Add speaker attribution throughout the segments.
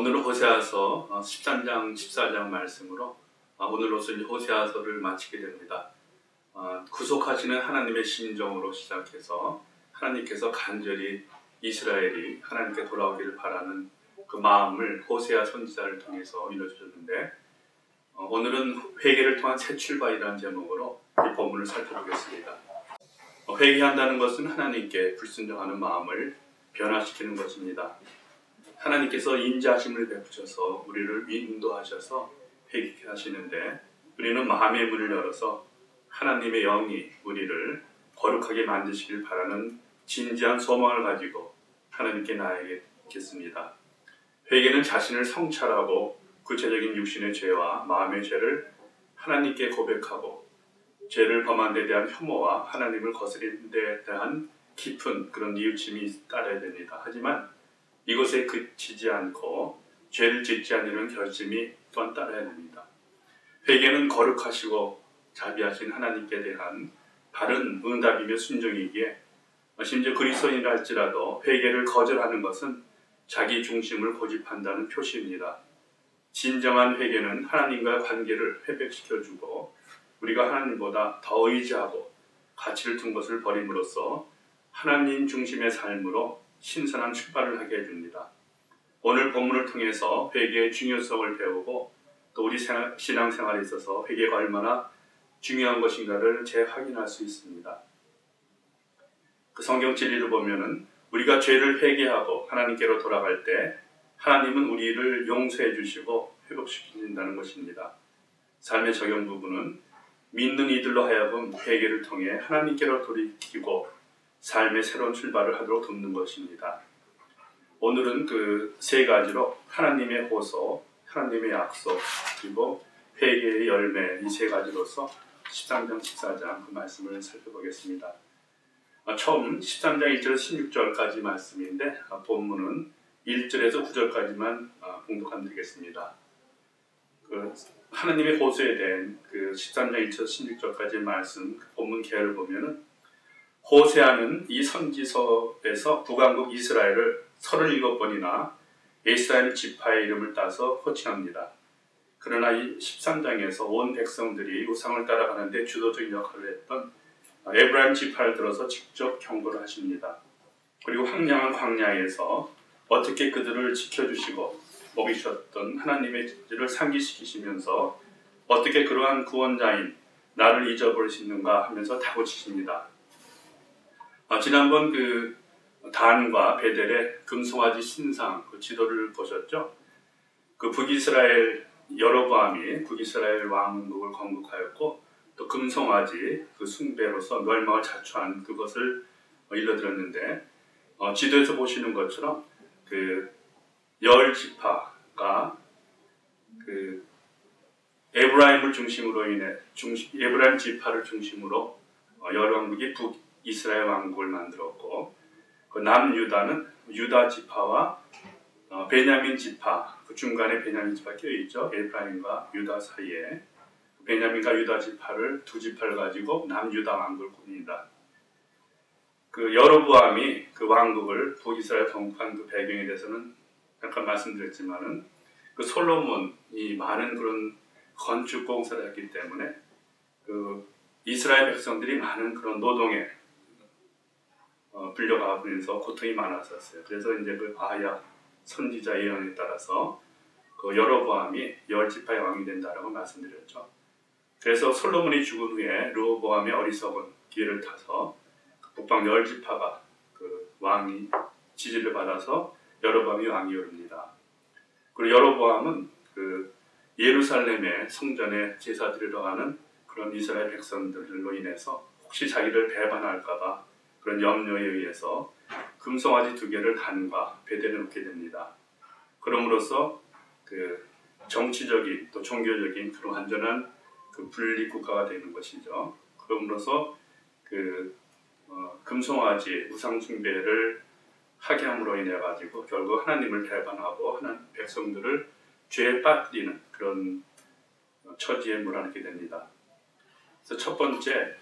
Speaker 1: 오늘은 호세아서 13장, 14장 말씀으로 오늘로서 호세아서를 마치게 됩니다. 구속하시는 하나님의 심정으로 시작해서 하나님께서 간절히 이스라엘이 하나님께 돌아오기를 바라는 그 마음을 호세아 선지자를 통해서 이루어주셨는데, 오늘은 회개를 통한 새 출발이라는 제목으로 이 본문을 살펴보겠습니다. 회개한다는 것은 하나님께 불순종하는 마음을 변화시키는 것입니다. 하나님께서 인자하심을 베푸셔서 우리를 인도하셔서 회개케 하시는데, 우리는 마음의 문을 열어서 하나님의 영이 우리를 거룩하게 만드시길 바라는 진지한 소망을 가지고 하나님께 나아가겠습니다. 회개는 자신을 성찰하고 구체적인 육신의 죄와 마음의 죄를 하나님께 고백하고, 죄를 범한 데 대한 혐오와 하나님을 거스린 데 대한 깊은 그런 뉘우침이 따라야 됩니다. 하지만 이것에 그치지 않고 죄를 짓지 않으려는 결심이 또한 따라야 됩니다. 회개는 거룩하시고 자비하신 하나님께 대한 바른 응답이며 순종이기에, 심지어 그리스도인이라 할지라도 회개를 거절하는 것은 자기 중심을 고집한다는 표시입니다. 진정한 회개는 하나님과의 관계를 회복시켜주고 우리가 하나님보다 더 의지하고 가치를 둔 것을 버림으로써 하나님 중심의 삶으로 신선한 출발을 하게 해줍니다. 오늘 본문을 통해서 회개의 중요성을 배우고, 또 우리 신앙생활에 있어서 회개가 얼마나 중요한 것인가를 재확인할 수 있습니다. 그 성경 진리를 보면은 우리가 죄를 회개하고 하나님께로 돌아갈 때 하나님은 우리를 용서해 주시고 회복시키신다는 것입니다. 삶의 적용 부분은 믿는 이들로 하여금 회개를 통해 하나님께로 돌이키고 삶의 새로운 출발을 하도록 돕는 것입니다. 오늘은 그 세 가지로 하나님의 호소, 하나님의 약속, 그리고 회개의 열매, 이 세 가지로서 13장, 14장 그 말씀을 살펴보겠습니다. 처음 13장 1절에서 16절까지 말씀인데, 본문은 1절에서 9절까지만 봉독하면 되겠습니다. 하나님의 호소에 대한 그 13장 1절에서 16절까지 말씀, 그 본문 계열을 보면은 호세아는 이 선지서에서 북왕국 이스라엘을 37번이나 이스라엘 지파의 이름을 따서 호칭합니다. 그러나 이 13장에서 온 백성들이 우상을 따라가는데 주도적인 역할을 했던 에브라임 지파를 들어서 직접 경고를 하십니다. 그리고 황량한 광야에서 어떻게 그들을 지켜주시고 먹이셨던 하나님의 뜻을 상기시키시면서 어떻게 그러한 구원자인 나를 잊어버리시는가 하면서 다고치십니다. 지난번 그 단과 베델의 금송아지 신상 그 지도를 보셨죠? 그 북이스라엘 여로보암이 북이스라엘 왕국을 건국하였고, 또 금송아지 그 숭배로서 멸망을 자초한 그것을 일러드렸는데, 지도에서 보시는 것처럼 그 열 지파가 그 에브라임을 중심으로 인해 에브라임 지파를 중심으로 열 왕국이 북이스라엘 왕국을 만들었고, 그 남유다는 유다 지파와 베냐민 지파, 그 중간에 베냐민 지파 껴있죠. 에브라임과 유다 사이에 베냐민과 유다 지파를 두 지파를 가지고 남유다 왕국을 꾸립니다. 그 여로보암이 그 왕국을 북이스라엘 건국한 그 배경에 대해서는 잠깐 말씀드렸지만은, 그 솔로몬이 많은 그런 건축 공사를 했기 때문에 그 이스라엘 백성들이 많은 그런 노동에 불려가면서 고통이 많았었어요. 그래서 이제 그 아야 선지자 예언에 따라서 그 여로보암이 열 지파의 왕이 된다라고 말씀드렸죠. 그래서 솔로몬이 죽은 후에 르호보암의 어리석은 기회를 타서 북방 열 지파가 그 왕이 지지를 받아서 여로보암이 왕이 오릅니다. 그리고 여로보암은 그 예루살렘의 성전에 제사 드리러 가는 그런 이스라엘 백성들로 인해서 혹시 자기를 배반할까봐 그런 염려에 의해서 금송아지 2개를 단과 베델에 놓게 됩니다. 그럼으로써 그 정치적인 또 종교적인 그런 완전한 그 분리 국가가 되는 것이죠. 그럼으로써 그 금송아지 우상 숭배를 하게 함으로 인해 가지고 결국 하나님을 배반하고 하나님 백성들을 죄에 빠뜨리는 그런 처지에 몰아넣게 됩니다. 그래서 첫 번째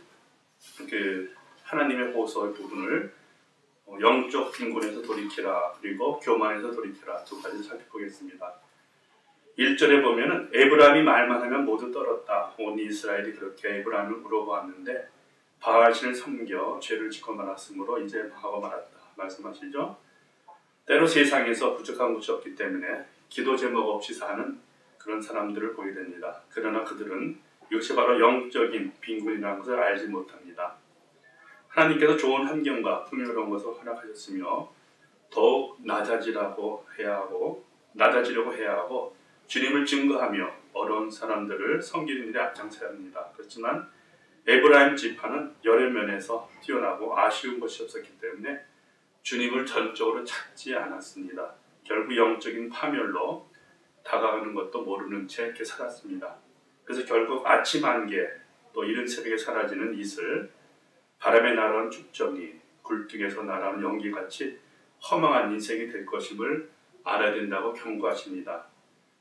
Speaker 1: 그 하나님의 호소의 부분을 영적 빈곤에서 돌이키라, 그리고 교만에서 돌이키라 두 가지를 살펴보겠습니다. 1절에 보면은 에브라임이 말만 하면 모두 떨었다. 온 이스라엘이 그렇게 에브라임을 물어보았는데 바알신을 섬겨 죄를 짓고 말았으므로 이제 망하고 말았다. 말씀하시죠. 때로 세상에서 부족한 것이 없기 때문에 기도 제목 없이 사는 그런 사람들을 보게 됩니다. 그러나 그들은 이것이 바로 영적인 빈곤이라는 것을 알지 못합니다. 하나님께서 좋은 환경과 풍요로운 것을 허락하셨으며 더욱 낮아지려고 해야 하고 주님을 증거하며 어려운 사람들을 섬기는 일에 앞장서야 합니다. 그렇지만 에브라임 지파는 여러 면에서 뛰어나고 아쉬운 것이 없었기 때문에 주님을 전적으로 찾지 않았습니다. 결국 영적인 파멸로 다가가는 것도 모르는 채 이렇게 살았습니다. 그래서 결국 아침 안개 또 이른 새벽에 사라지는 이슬, 바람에 날아오는 쭉정이, 굴뚝에서 날아오는 연기같이 허망한 인생이 될 것임을 알아야 된다고 경고하십니다.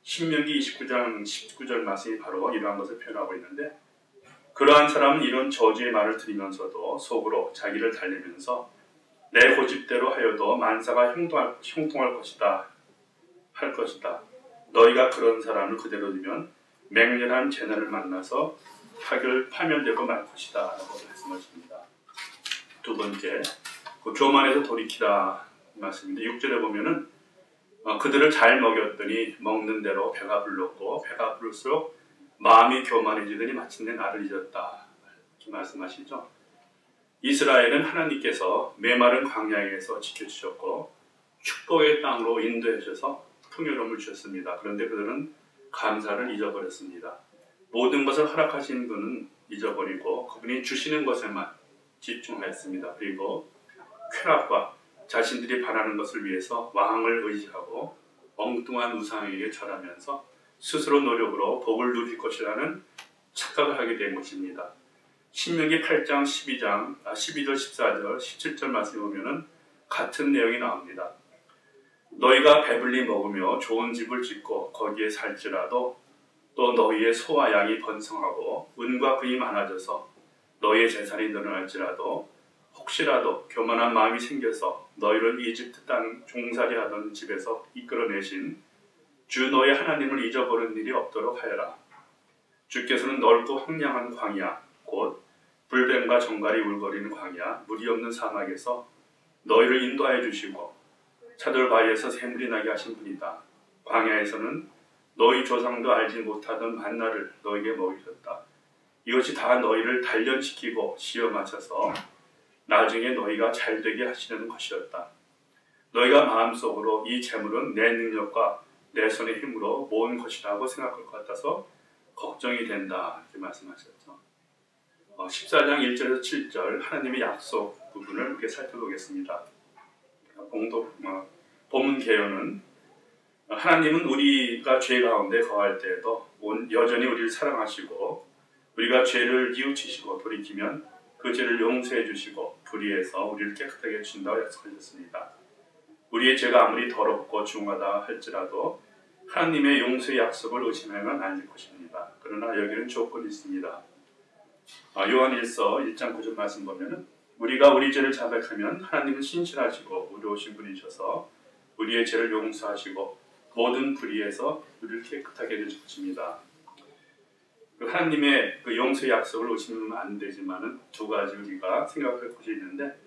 Speaker 1: 신명기 29장 19절 말씀이 바로 이러한 것을 표현하고 있는데 그러한 사람은 이런 저주의 말을 들으면서도 속으로 자기를 달래면서 내 고집대로 하여도 만사가 형통할 것이다 할 것이다. 너희가 그런 사람을 그대로 두면 맹렬한 재난을 만나서 파멸되고 말 것이다 라고 말씀하십니다. 두 번째, 교만에서 돌이키라 말씀인데 6절에 보면은 그들을 잘 먹였더니 먹는 대로 배가 불렀고 배가 부를수록 마음이 교만해지더니 마침내 나를 잊었다 이렇게 말씀하시죠. 이스라엘은 하나님께서 메마른 광야에서 지켜주셨고 축복의 땅으로 인도해 주셔서 풍요로움을 주셨습니다. 그런데 그들은 감사를 잊어버렸습니다. 모든 것을 허락하신 분은 잊어버리고 그분이 주시는 것에만 집중하였습니다. 그리고 쾌락과 자신들이 바라는 것을 위해서 왕을 의지하고 엉뚱한 우상에게 절하면서 스스로 노력으로 복을 누릴 것이라는 착각을 하게 된 것입니다. 신명기 8장 12절 14절 17절 말씀에 보면은 같은 내용이 나옵니다. 너희가 배불리 먹으며 좋은 집을 짓고 거기에 살지라도 또 너희의 소와 양이 번성하고 은과 금이 많아져서 너희의 재산이 늘어날지라도 혹시라도 교만한 마음이 생겨서 너희를 이집트 땅 종살이 하던 집에서 이끌어내신 주 너희 하나님을 잊어버린 일이 없도록 하여라. 주께서는 넓고 황량한 광야 곧 불뱀과 정갈이 울거리는 광야 물이 없는 사막에서 너희를 인도하여 주시고 차돌 바위에서 샘물이 나게 하신 분이다. 광야에서는 너희 조상도 알지 못하던 만나를 너희에게 먹이셨다. 이것이 다 너희를 단련시키고 시험하셔서 나중에 너희가 잘되게 하시려는 것이었다. 너희가 마음속으로 이 재물은 내 능력과 내 손의 힘으로 모은 것이라고 생각할 것 같아서 걱정이 된다 이렇게 말씀하셨죠. 14장 1절에서 7절 하나님의 약속 부분을 이렇게 살펴보겠습니다. 본문 개요는 하나님은 우리가 죄 가운데 거할 때에도 여전히 우리를 사랑하시고 우리가 죄를 뉘우치시고 돌이키면 그 죄를 용서해 주시고 불의해서 우리를 깨끗하게 해주신다고 약속하셨습니다. 우리의 죄가 아무리 더럽고 중하다 할지라도 하나님의 용서의 약속을 의심하면 안 될 것입니다. 그러나 여기는 조건이 있습니다. 요한일서 1장 9절 말씀 보면은 우리가 우리 죄를 자백하면 하나님은 신실하시고 의로우신 분이셔서 우리의 죄를 용서하시고 모든 불의에서 우리를 깨끗하게 해주실 것입니다. 하나님의 그 용서의 약속을 의심하면 안 되지만은 두 가지 우리가 생각할 것이 있는데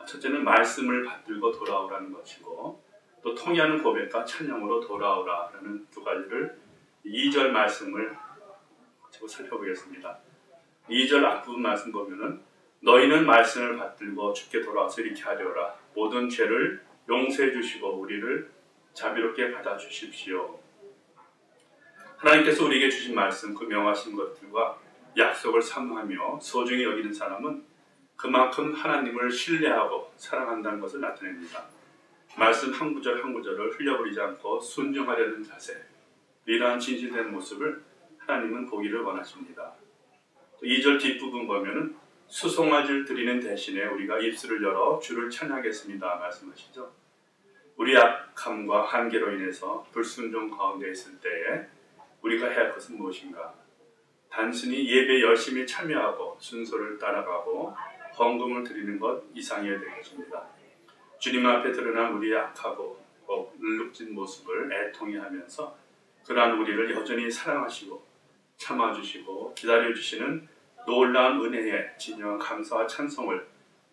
Speaker 1: 첫째는 말씀을 받들고 돌아오라는 것이고 또 통의하는 고백과 찬양으로 돌아오라라는 두 가지를 2절 말씀을 살펴보겠습니다. 2절 앞부분 말씀 보면은 너희는 말씀을 받들고 주께 돌아와서 이렇게 하려라. 모든 죄를 용서해 주시고 우리를 자비롭게 받아주십시오. 하나님께서 우리에게 주신 말씀, 그 명하신 것들과 약속을 사모하며 소중히 여기는 사람은 그만큼 하나님을 신뢰하고 사랑한다는 것을 나타냅니다. 말씀 한 구절 한 구절을 흘려버리지 않고 순종하려는 자세, 이러한 진실된 모습을 하나님은 보기를 원하십니다. 2절 뒷부분 보면은 수송아지를 드리는 대신에 우리가 입술을 열어 주를 찬양하겠습니다 말씀하시죠. 우리 약함과 한계로 인해서 불순종 가운데 있을 때에 우리가 해야 할 것은 무엇인가? 단순히 예배에 열심히 참여하고 순서를 따라가고 헌금을 드리는 것 이상이어야 될 것입니다. 주님 앞에 드러난 우리의 악하고 눅진 모습을 애통해 하면서 그러한 우리를 여전히 사랑하시고 참아주시고 기다려주시는 놀라운 은혜에 진정한 감사와 찬송을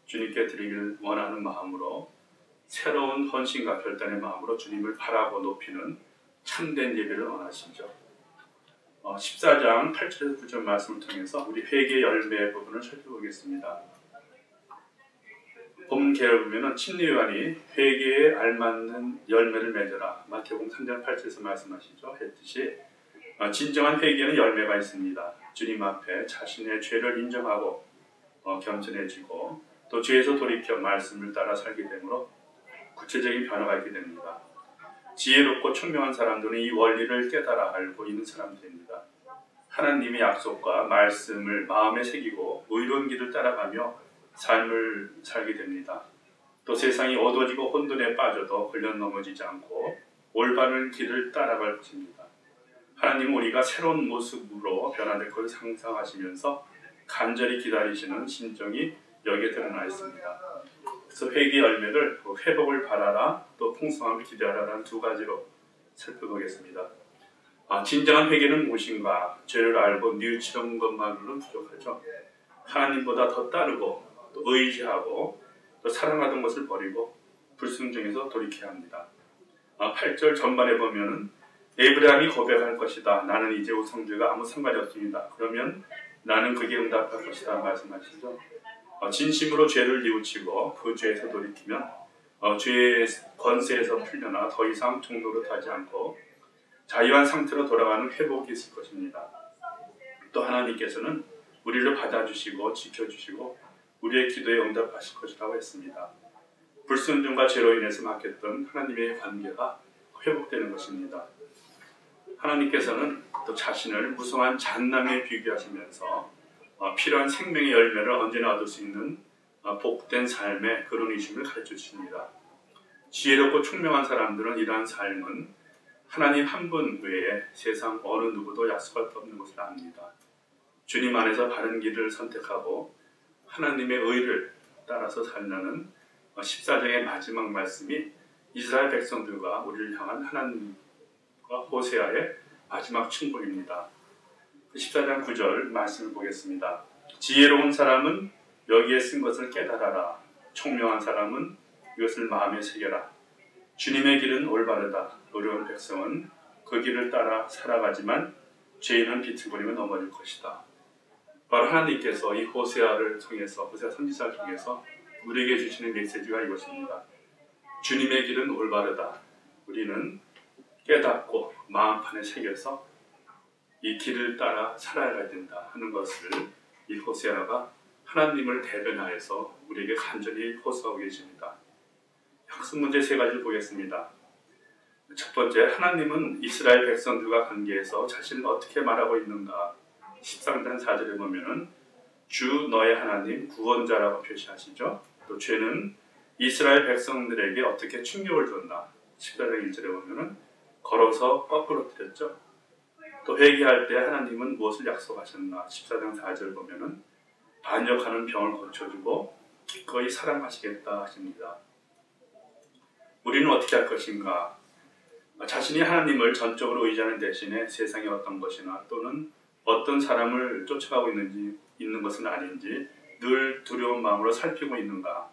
Speaker 1: 주님께 드리길 원하는 마음으로 새로운 헌신과 결단의 마음으로 주님을 바라고 높이는 참된 예배를 원하시죠. 14장 8절에서 9절 말씀을 통해서 우리 회개 열매 부분을 살펴보겠습니다. 본 계열 보면은 침례요한이 회개에 알맞는 열매를 맺어라 마태복음 3장 8절에서 말씀하시죠. 했듯이 진정한 회개는 열매가 있습니다. 주님 앞에 자신의 죄를 인정하고 겸손해지고 또 죄에서 돌이켜 말씀을 따라 살게 되므로 구체적인 변화가 있게 됩니다. 지혜롭고 총명한 사람들은 이 원리를 깨달아 알고 있는 사람들입니다. 하나님의 약속과 말씀을 마음에 새기고 의로운 길을 따라가며 삶을 살게 됩니다. 또 세상이 어두워지고 혼돈에 빠져도 걸려 넘어지지 않고 올바른 길을 따라갈 것입니다. 하나님은 우리가 새로운 모습으로 변화될 것을 상상하시면서 간절히 기다리시는 심정이 여기에 드러나 있습니다. 그래서 회개 열매를 회복을 바라라 또 풍성함을 기대하라는 두 가지로 살펴보겠습니다. 진정한 회개는 무엇인가? 죄를 알고 뉘우치는 것만으로는 부족하죠. 하나님보다 더 따르고 또 의지하고 또 사랑하던 것을 버리고 불순종에서 돌이켜야 합니다. 8절 전반에 보면은 에브라임이 고백할 것이다. 나는 이제 우상들과 아무 상관이 없습니다. 그러면 나는 그게 응답할 것이다 말씀하시죠. 진심으로 죄를 뉘우치고 그 죄에서 돌이키면 죄의 권세에서 풀려나 더 이상 종노릇하지 않고 자유한 상태로 돌아가는 회복이 있을 것입니다. 또 하나님께서는 우리를 받아주시고 지켜주시고 우리의 기도에 응답하실 것이라고 했습니다. 불순종과 죄로 인해서 막혔던 하나님의 관계가 회복되는 것입니다. 하나님께서는 또 자신을 무성한 잣나무에 비교하시면서 필요한 생명의 열매를 언제나 얻을 수 있는 복된 삶의 그런 이심을 가르쳐 주십니다. 지혜롭고 총명한 사람들은 이러한 삶은 하나님 한 분 외에 세상 어느 누구도 약속할 수 없는 것을 압니다. 주님 안에서 바른 길을 선택하고 하나님의 의를 따라서 살라는 14장의 마지막 말씀이 이스라엘 백성들과 우리를 향한 하나님과 호세아의 마지막 충고입니다. 14장 9절 말씀을 보겠습니다. 지혜로운 사람은 여기에 쓴 것을 깨달아라. 총명한 사람은 이것을 마음에 새겨라. 주님의 길은 올바르다. 어려운 백성은 그 길을 따라 살아가지만 죄인은 비틀거리며 넘어질 것이다. 바로 하나님께서 이 호세아를 통해서 호세아 선지자를 통해서 우리에게 주시는 메시지가 이것입니다. 주님의 길은 올바르다. 우리는 깨닫고 마음판에 새겨서 이 길을 따라 살아가야 된다 하는 것을 이 호세아가 하나님을 대변하여서 우리에게 간절히 호소하고 계십니다. 학습 문제 세 가지를 보겠습니다. 첫 번째, 하나님은 이스라엘 백성들과 관계에서 자신을 어떻게 말하고 있는가? 13장 4절에 보면은 주 너의 하나님 구원자라고 표시하시죠. 또 죄는 이스라엘 백성들에게 어떻게 충격을 줬나? 14장 1절에 보면은 걸어서 거꾸로뜨렸죠. 또 회개할 때 하나님은 무엇을 약속하셨나? 14장 4절 보면은 반역하는 병을 고쳐주고 기꺼이 사랑하시겠다 하십니다. 우리는 어떻게 할 것인가? 자신이 하나님을 전적으로 의지하는 대신에 세상의 어떤 것이나 또는 어떤 사람을 쫓아가고 있는 것은 아닌지 늘 두려운 마음으로 살피고 있는가?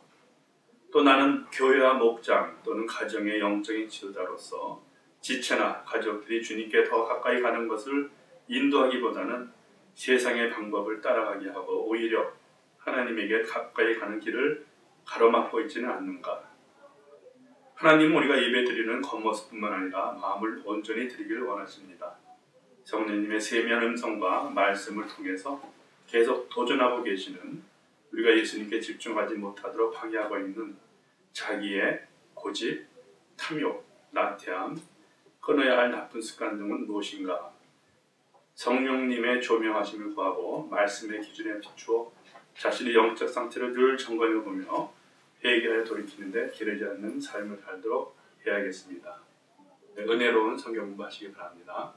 Speaker 1: 또 나는 교회와 목장 또는 가정의 영적인 지도자로서 지체나 가족들이 주님께 더 가까이 가는 것을 인도하기보다는 세상의 방법을 따라가게 하고 오히려 하나님에게 가까이 가는 길을 가로막고 있지는 않는가? 하나님은 우리가 예배드리는 겉모습뿐만 아니라 마음을 온전히 드리기를 원하십니다. 성령님의 세미한 음성과 말씀을 통해서 계속 도전하고 계시는 우리가 예수님께 집중하지 못하도록 방해하고 있는 자기의 고집, 탐욕, 나태함, 끊어야 할 나쁜 습관 등은 무엇인가? 성령님의 조명하심을 구하고 말씀의 기준에 비추어 자신의 영적 상태를 늘 점검해보며 회개하여 돌이키는데 게으르지 않는 삶을 살도록 해야겠습니다. 은혜로운 성경 공부하시기 바랍니다.